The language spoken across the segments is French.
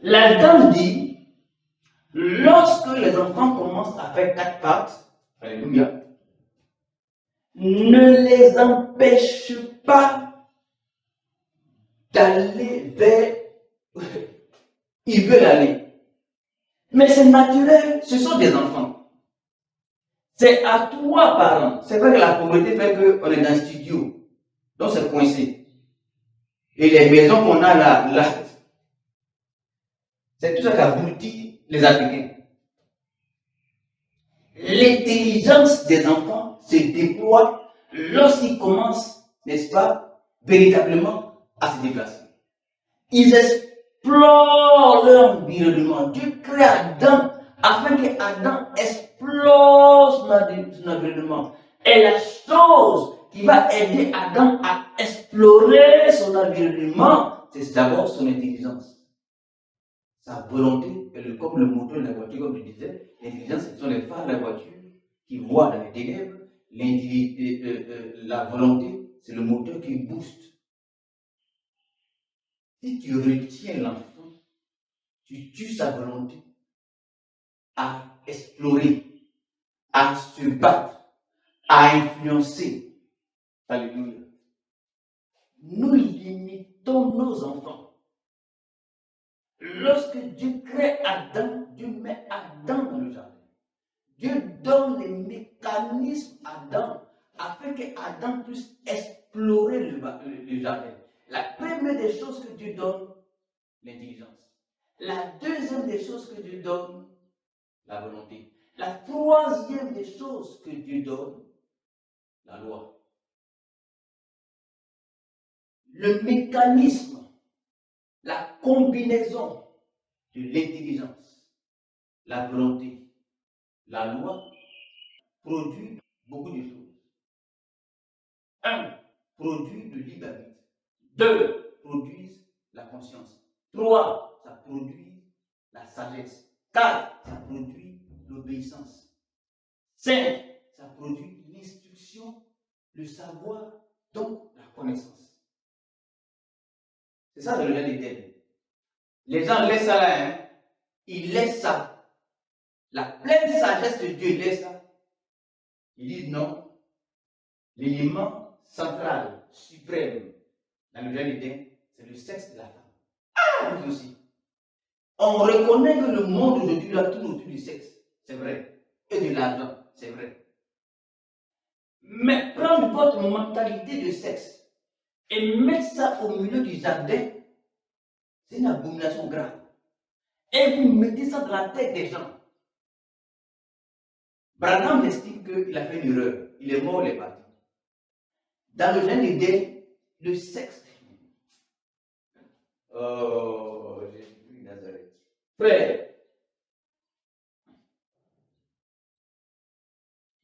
La dame dit, lorsque les enfants commencent à faire 4 pattes, alléluia, ne les empêche pas d'aller vers où ils veulent aller. Mais c'est naturel, ce sont des enfants. C'est à toi, parents. C'est vrai que la pauvreté fait qu'on est dans un studio, donc c'est coincé. Et les maisons qu'on a là, c'est tout ça qui abrutit les Africains. L'intelligence des enfants se déploie lorsqu'ils commencent, n'est-ce pas, véritablement à se déplacer. Ils explorent leur environnement. Dieu crée Adam afin que Adam explore son environnement. Et la chose qui va aider Adam à explorer son environnement, c'est d'abord son intelligence. Sa volonté, comme le moteur de la voiture, comme je disais, l'intelligence, ce sont les phares de la voiture qui voient dans les ténèbres. La volonté, c'est le moteur qui booste. Si tu retiens l'enfant, tu tues sa volonté à explorer, à se battre, à influencer. Alléluia. Nous limitons nos enfants. Lorsque Dieu crée Adam, Dieu met Adam dans le jardin. Dieu donne les mécanismes à Adam afin que Adam puisse explorer le jardin. La première des choses que Dieu donne, l'intelligence. La deuxième des choses que Dieu donne, la volonté. La troisième des choses que Dieu donne, la loi. Le mécanisme, la combinaison de l'intelligence, la volonté, la loi produit beaucoup de choses. 1. Produit le libre arbitre. 2. Produisent la conscience. 3. Ça produit la sagesse. 4. Ça produit l'obéissance. 5. Ça produit l'instruction, le savoir, donc la connaissance. C'est ça le lien d'Éden. Les gens laissent ça là, hein? Ils laissent ça. La pleine sagesse de Dieu laisse ça. Ils disent non. L'élément central, suprême, dans le jardin d'Éden, c'est le sexe de la femme. Ah, vous aussi. On reconnaît que le monde aujourd'hui tourne autour du sexe, c'est vrai, et de l'argent, c'est vrai. Mais prendre votre mentalité de sexe et mettre ça au milieu du jardin, c'est une abomination grave. Et vous mettez ça dans la tête des gens. Branham estime qu'il a fait une erreur. Il est mort, il est parti. Dans le jardin d'Éden, le sexe. Oh, Jésus de Nazareth. Frère,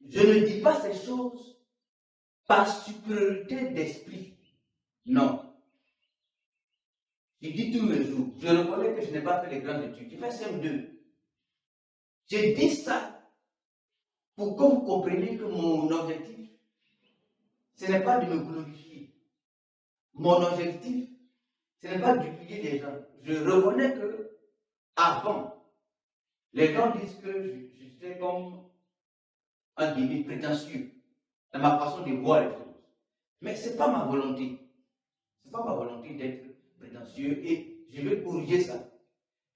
je ne dis pas ces choses par supériorité d'esprit. Non. Je dis tous les jours, je reconnais que je n'ai pas fait les grandes études. J'ai fait CM2. Je dis ça pour que vous compreniez que mon objectif, ce n'est pas de me glorifier. Mon objectif, ce n'est pas d'humilier les gens. Je reconnais que avant, les gens disent que j'étais comme un guillemets prétentieux dans ma façon de voir les choses. Mais ce n'est pas ma volonté. Ce n'est pas ma volonté d'être prétentieux et je veux corriger ça.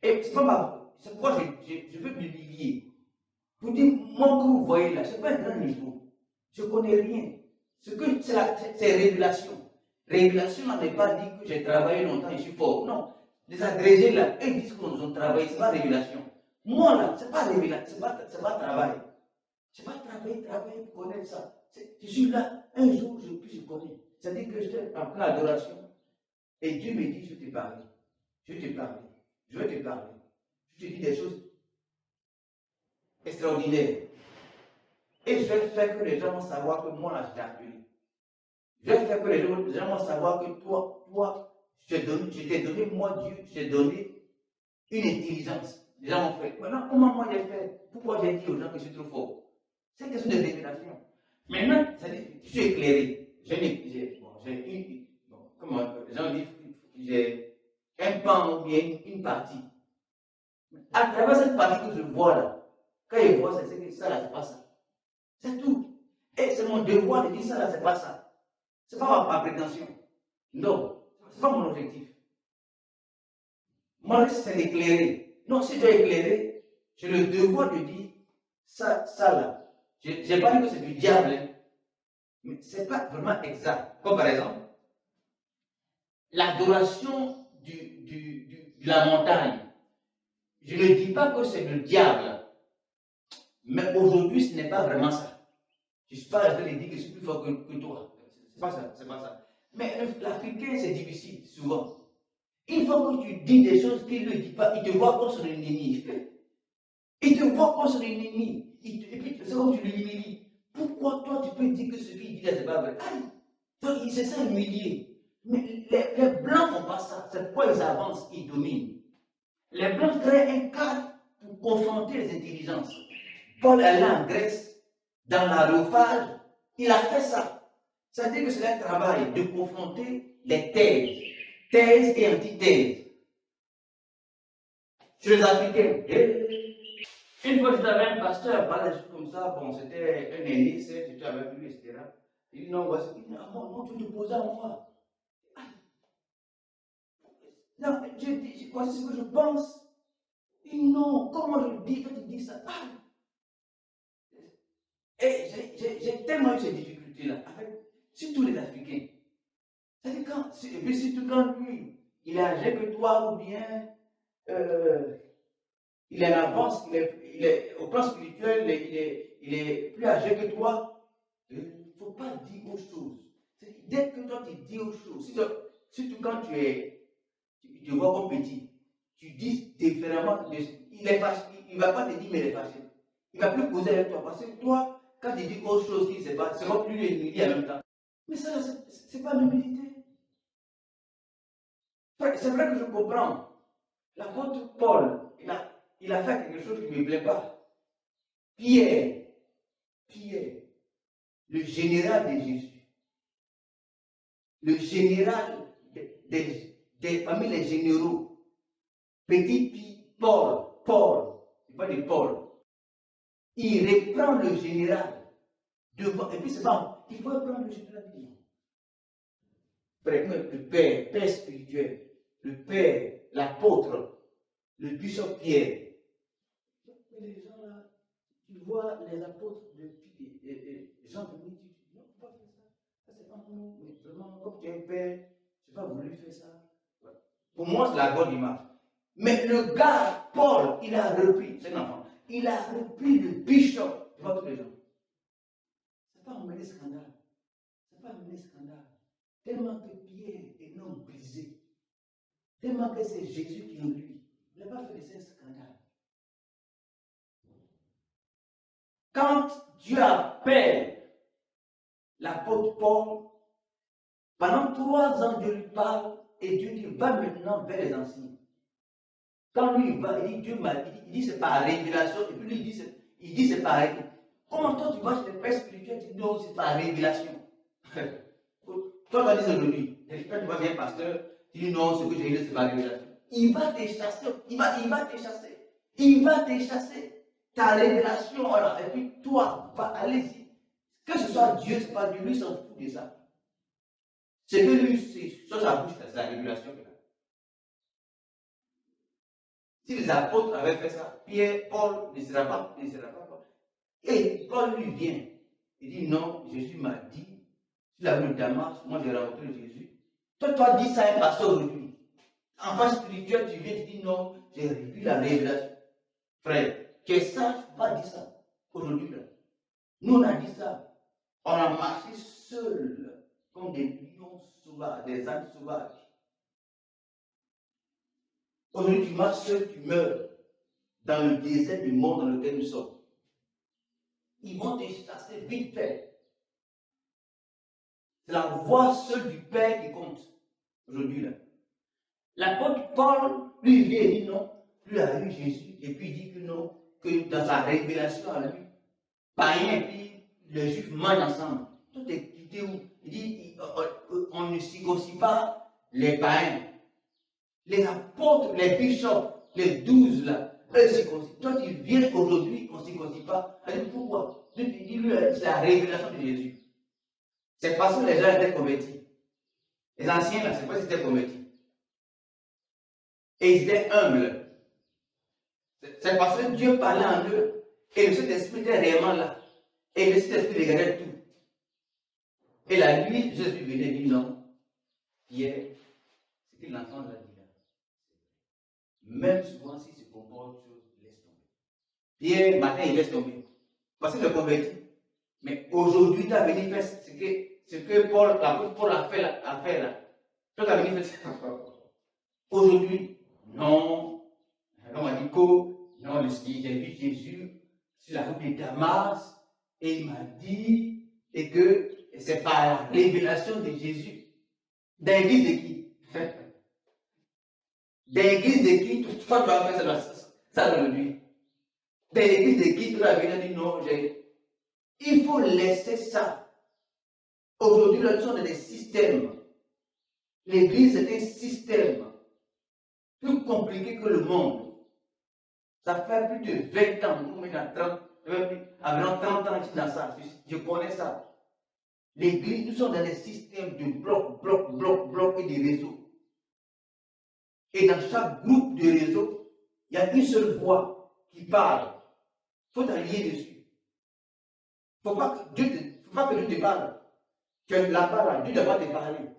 Et c'est pourquoi je veux m'humilier. Pour dire, moi que vous voyez là, ce n'est pas un grand niveau. Je ne connais rien. C'est révélation. Révélation n'est pas dit que j'ai travaillé longtemps et je suis fort. Non. Les agrégés là, eux disent qu'ils ont travaillé, ce n'est pas révélation. Moi là, ce n'est pas révélation, ce n'est pas travail. Je n'ai pas travaillé pour connaître ça. Je suis là, un jour, je connais. C'est-à-dire que j'étais en pleine adoration. Et Dieu me dit, je te parle. Je vais te parler. Je vais te parler. Je te dis des choses extraordinaires. Et je vais faire que les gens vont savoir que moi, là, je t'ai appelé. Je vais faire que les gens vont savoir que toi, je t'ai donné, moi, Dieu, je t'ai donné une intelligence. Les gens vont faire. Maintenant, comment moi j'ai fait? Pourquoi j'ai dit aux gens que je suis trop fort? C'est une question de révélation. Maintenant, je suis éclairé. Comment les gens disent, j'ai un pan ou bien une partie. À travers cette partie que je vois là, quand je vois, c'est que ça là, c'est pas ça. C'est tout. Et c'est mon devoir de dire ça là, c'est pas ça. C'est pas ma prétention. Non, c'est pas mon objectif. Mon objectif, c'est d'éclairer. Non, si je dois éclairer, j'ai le devoir de dire ça, ça là. Je n'ai pas dit que c'est du diable, hein, mais ce n'est pas vraiment exact. Comme par exemple, l'adoration de la montagne. Je ne dis pas que c'est le diable, mais aujourd'hui, ce n'est pas vraiment ça. Je ne suis pas en train de dire que je suis plus fort que toi. C'est pas ça, c'est pas ça. Mais l'Africain, c'est difficile, souvent. Une fois que tu dis des choses qu'il ne dit pas, il te voit comme son ennemi. Il te voit comme son ennemi. Et puis, c'est comme tu l'humilies. Pourquoi toi, tu peux dire que ce qu'il dit là, c'est pas vrai? Aïe, il se sent humilié. Mais les Blancs ne font pas ça. C'est pourquoi ils avancent, ils dominent. Les Blancs créent un cadre pour confronter les intelligences. Paul est allé en Grèce, dans l'aréophage, il a fait ça. C'est-à-dire que c'est un travail de confronter les thèses et antithèses. Chez les Africains, une fois, j'étais avec un pasteur, parlait des choses comme ça, bon, c'était un aîné, j'étais avec lui, etc. Il dit non, voici, non, tu te poses à moi. Non, voici ce que je pense. Il dit non, comment je dis, quand tu dis ça? Et j'ai tellement eu ces difficultés-là, avec surtout les Africains. C'est-à-dire et puis surtout quand lui, il est âgé que toi, ou bien il est en avance, il est au plan spirituel, il est plus âgé que toi. Il ne faut pas dire autre chose. Dès que toi tu dis autre chose, surtout quand tu te vois comme petit, tu dis différemment, il est fâché, il ne va pas te dire mais il est fâché. Il ne va plus causer avec toi parce que toi, quand tu dis autre chose qui ne sait pas, c'est pas plus l'humilité en même temps. Mais ça, ce n'est pas l'humilité. C'est vrai que je comprends. L'apôtre Paul, il a fait quelque chose qui ne me plaît pas. Pierre, le général de Jésus, le général parmi les généraux, petit Paul, il pas de Paul, il reprend le général devant, et puis c'est bon, il faut reprendre le général devant. Le père spirituel, le père, l'apôtre, le bishop Pierre. Les gens là, tu vois les apôtres de Jean de Dieu, non, pas faire ça. Ça c'est pas nous, mais vraiment, comme tu es un père, je n'ai pas voulu faire ça. Pour moi, c'est la bonne image. Mais le gars, Paul, il a repris, c'est un enfant, il a repris le bishop devant tous les gens. C'est pas un mené scandale. C'est pas un mené scandale. Tellement que Pierre est non brisé. Tellement que c'est Jésus qui est lui. Il n'a pas fait de ces scandales. Quand Dieu appelle l'apôtre Paul, pendant 3 ans, Dieu lui parle et Dieu dit va maintenant vers les anciens. Quand lui il va, il dit Dieu m'a dit, il dit c'est par révélation, et puis lui il dit c'est par révélation. Comment toi tu vas chez les pères spirituels, tu dis non, c'est par révélation. Toi tu vas dire aujourd'hui, quand tu vas bien pasteur, tu dis non, ce que j'ai dit c'est par révélation. Il va te chasser, il va te chasser, il va te chasser. Ta révélation, voilà, et puis toi, allez-y. Que ce soit Dieu, c'est pas Dieu, lui s'en fout de ça. C'est que lui, c'est sur sa bouche, c'est la révélation qu'il a. Si les apôtres avaient fait ça, Pierre, Paul ne sera pas. Et Paul lui vient, il dit non, Jésus m'a dit, sur la rue de Damas, moi j'ai rencontré Jésus. Toi, dis ça à un pasteur aujourd'hui. En face spirituelle, tu viens, tu dis non, j'ai vu la révélation. Frère, que ça, il ne faut pas dire ça aujourd'hui. Nous, on a dit ça. On a marché seul, comme des lions sauvages, des ânes sauvages. Aujourd'hui, tu marches seul, tu meurs dans le désert du monde dans lequel nous sommes. Ils vont te chasser vite fait. C'est la voix seule du Père qui compte aujourd'hui. L'apôtre Paul, lui, vient et dit non, lui a eu Jésus, et puis il dit que non, que dans sa révélation à lui, païen et puis les juifs mangent ensemble. Tout est quitté où? Il dit on ne circoncis pas les païens. Les apôtres, les bishops, les 12 là, eux circoncis. Toi, tu viens aujourd'hui, on ne circoncis pas. Pourquoi? Dis-lui, c'est la révélation de Jésus. C'est parce que les gens étaient convertis. Les anciens, là, c'est pas qu'ils étaient convertis. Et ils étaient humbles. C'est parce que Dieu parlait en eux. Et le Saint-Esprit était réellement là. Et le Saint-Esprit regardait tout. Et la nuit, Jésus venait et dit non. Pierre, ce que l'enfant a dit là. Même souvent, s'il se comporte, laisse tomber. Pierre, matin, il laisse tomber. Parce qu'il est converti. Mais aujourd'hui, tu as venu faire ce que l'apôtre Paul a fait là. Toi, tu as venu faire ça. Aujourd'hui, non. On m'a dit que non, j'ai vu Jésus sur la route de Damas et il m'a dit et que c'est par la révélation de Jésus. Dans l'église de qui? Dans l'église de qui? Toi, tu vas faire ça aujourd'hui. Dans l'église de qui? Tu vas venir dire non, il faut laisser ça. Aujourd'hui, nous sommes dans des systèmes. L'église est un système plus compliqué que le monde. Ça fait plus de 20 ans, nous mettons 30, environ 30 ans ici dans ça. Je connais ça. L'église, nous sommes dans des systèmes de blocs et de réseaux. Et dans chaque groupe de réseaux, il y a une seule voix qui parle. Il faut t'allier dessus. Il ne faut pas que Dieu te parle. Tu es là-bas, là, Dieu ne va pas te parler.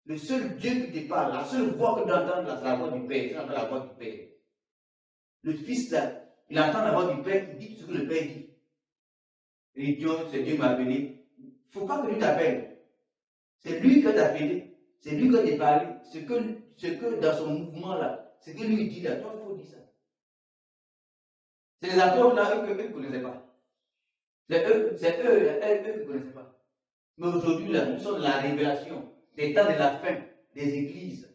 Le seul Dieu qui te parle, la seule voix que tu entends, c'est la voix du Père. Tu entends la voix du Père. Le Fils, là, il entend la voix du Père, il dit ce que le Père dit. Et Dieu, c'est Dieu m'a appelé. Il ne faut pas que lui t'appelle. C'est lui qui t'a appelé. C'est lui qui t'a parlé. Ce que dans son mouvement là, ce que lui dit là, toi, il faut dire ça. C'est les apôtres là, eux qui ne connaissaient pas. C'est eux qui ne connaissaient pas. Mais aujourd'hui là, nous sommes dans la révélation, des temps de la fin, des églises.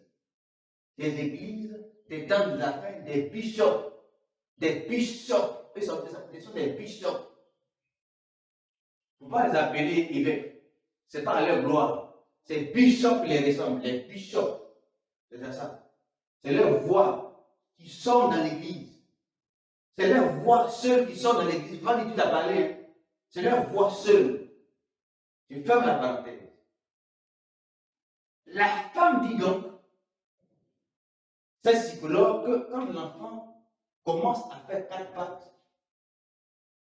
Des églises, des temps de la fin, des bishops. Des bishops. Ils sont des bishops. Il ne faut pas les appeler évêques. Ce n'est pas à leur gloire. C'est bishops qui les ressemblent. Les bishops. C'est ça. C'est leur voix qui sont dans l'église. C'est leur voix seule qui sont dans l'église. Pas du tout à parler. C'est leur voix seule. Je ferme la parenthèse. La femme dit donc, c'est psychologue, que quand l'enfant commence à faire 4 pattes,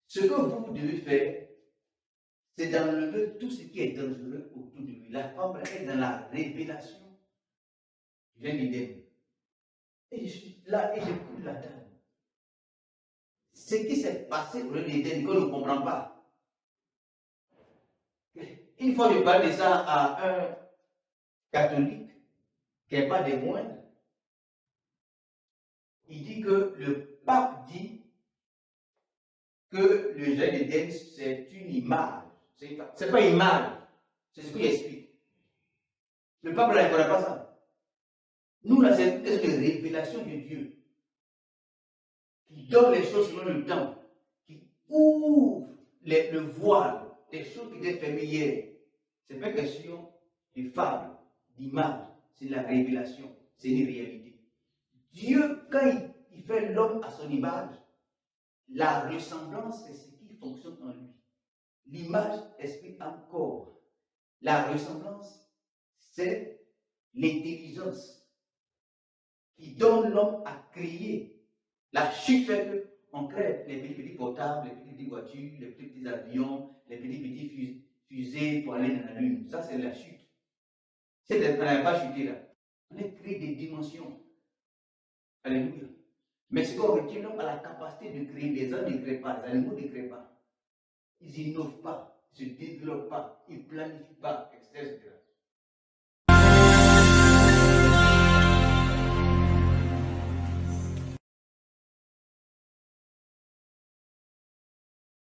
ce que vous devez faire, c'est d'enlever tout ce qui est dangereux autour de lui. La femme est dans la révélation. Je viens d'Éden. Et je suis là et j'écoute la dame. Ce qui s'est passé au lieu d'Éden, qu'on ne comprend pas. Une fois, je parle de ça à un catholique qui n'est pas des moindres. Il dit que le pape dit que le jardin d'Éden, c'est une image. C'est pas une image. C'est ce qu'il explique. Le pape là, il ne connaît pas ça. Nous, là, c'est une révélation de Dieu qui donne les choses selon le temps, qui ouvre le voile des choses qui étaient fermées hier. Ce n'est pas question de fable, d'image, c'est la révélation, c'est une réalité. Dieu, quand il fait l'homme à son image, la ressemblance, c'est ce qui fonctionne en lui. L'image explique encore. La ressemblance, c'est l'intelligence qui donne l'homme à créer. La chute fait qu'on crée les petits portables, les petites voitures, les petits avions, les petits fusées pour aller dans la lune. Ça, c'est la chute. On n'a pas chuté là. On a créé des dimensions. Alléluia. Mais ce qu'on retient, l'homme a la capacité de créer. Les hommes ne créent pas, les animaux ne créent pas. Ils n'innovent pas, ils ne se développent pas, ils ne planifient pas, etc.